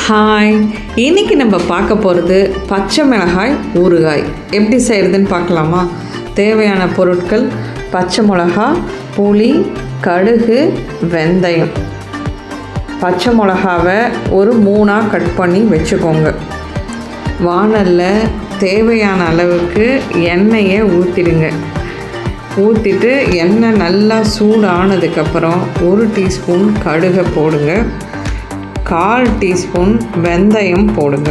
Hi, இன்றைக்கி நம்ம பார்க்க போகிறது பச்சை மிளகாய் ஊறுகாய் எப்படி செய்கிறதுன்னு பார்க்கலாமா? தேவையான பொருட்கள்: பச்சை மிளகாய், புளி, கடுகு, வெந்தயம். பச்சை மிளகாவை ஒரு 3ஆக கட் பண்ணி வச்சுக்கோங்க. வாணலில் தேவையான அளவுக்கு எண்ணெயை ஊற்றிடுங்க. ஊற்றிட்டு எண்ணெய் நல்லா சூடானதுக்கப்புறம் 1 டீஸ்பூன் கடுகை போடுங்க. 1/4 டீஸ்பூன் வெந்தயம் போடுங்க.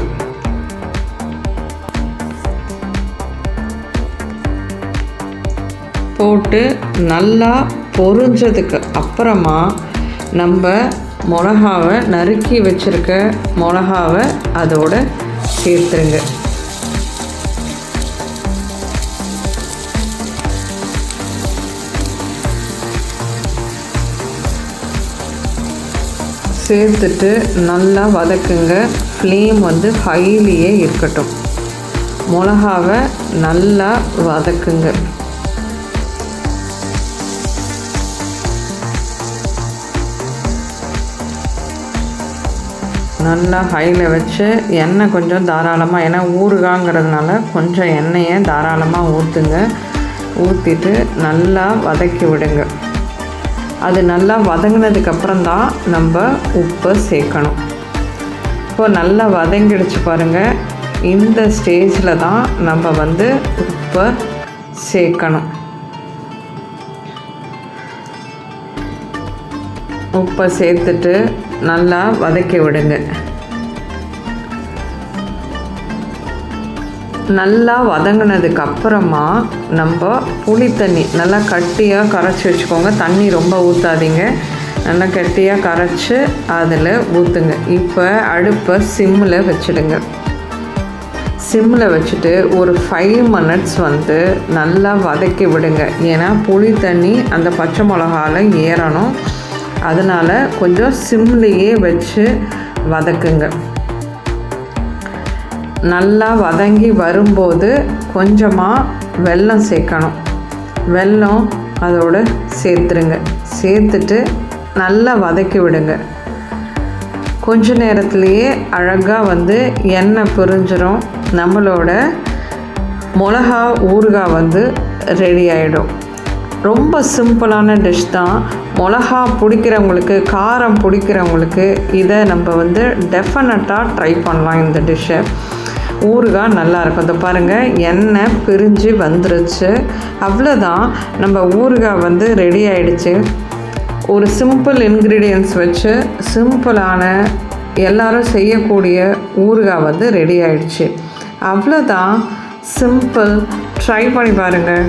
போட்டு நல்லா பொரிஞ்சதுக்கு அப்புறமா நம்ம மிளகாவை நறுக்கி வச்சுருக்க மிளகாவை அதோட சேர்த்துருங்க. சேர்த்துட்டு நல்லா வதக்குங்க. ஃப்ளேம் ஹைலியே இருக்கட்டும். மிளகாவை நல்லா வதக்குங்க. நல்லா ஹையில் வச்சு எண்ணெய் கொஞ்சம் தாராளமாக, ஏன்னா ஊறுகாங்கிறதுனால கொஞ்சம் எண்ணெயை தாராளமாக ஊற்றுங்க. ஊற்றிட்டு நல்லா வதக்கி விடுங்க. அது நல்லா வதங்கினதுக்கப்புறம் தான் நம்ம உப்பை சேர்க்கணும். இப்போ நல்லா வதங்கிடுச்சு பாருங்கள். இந்த ஸ்டேஜில் தான் நம்ம உப்பை சேர்க்கணும். உப்பை சேர்த்துட்டு நல்லா வதக்கி விடுங்க. நல்லா வதங்கினதுக்கு அப்புறமா நம்ம புளி தண்ணி நல்லா கட்டியாக கரைச்சி வச்சுக்கோங்க. தண்ணி ரொம்ப ஊற்றாதீங்க, நல்லா கட்டியாக கரைச்சி அதில் ஊற்றுங்க. இப்போ அடுப்பை சிம்மில் வச்சுடுங்க. சிம்மில் வச்சுட்டு ஒரு 5 மினிட்ஸ் நல்லா வதக்கி விடுங்க. ஏன்னா புளி தண்ணி அந்த பச்சை மிளகால ஏறணும். அதனால் கொஞ்சம் சிம்லேயே வச்சு வதக்குங்க. நல்லா வதங்கி வரும்போது கொஞ்சமாக வெல்லம் சேர்க்கணும். வெல்லம் அதோடு சேர்த்துருங்க. சேர்த்துட்டு நல்லா வதக்கி விடுங்க. கொஞ்ச நேரத்துலையே அழகாக எண்ணெய் பிரிஞ்சிடும். நம்மளோட மிளகா ஊறுகாய் ரெடி ஆகிடும். ரொம்ப சிம்பிளான டிஷ் தான். மிளகா பிடிக்கிறவங்களுக்கு, காரம் பிடிக்கிறவங்களுக்கு இதை நம்ம டெஃபினட்டாக ட்ரை பண்ணலாம். இந்த டிஷ்ஷை ஊறுகாய் நல்லாயிருக்கும். இதை பாருங்கள், எண்ணெய் பிரிஞ்சு வந்துருச்சு. அவ்வளோதான், நம்ம ஊறுகாய் ரெடி ஆகிடுச்சு. ஒரு சிம்பிள் இன்க்ரீடியன்ட்ஸ் வச்சு சிம்பிளான எல்லோரும் செய்யக்கூடிய ஊறுகாய் ரெடி ஆகிடுச்சு. அவ்வளோதான், சிம்பிள். ட்ரை பண்ணி பாருங்கள்.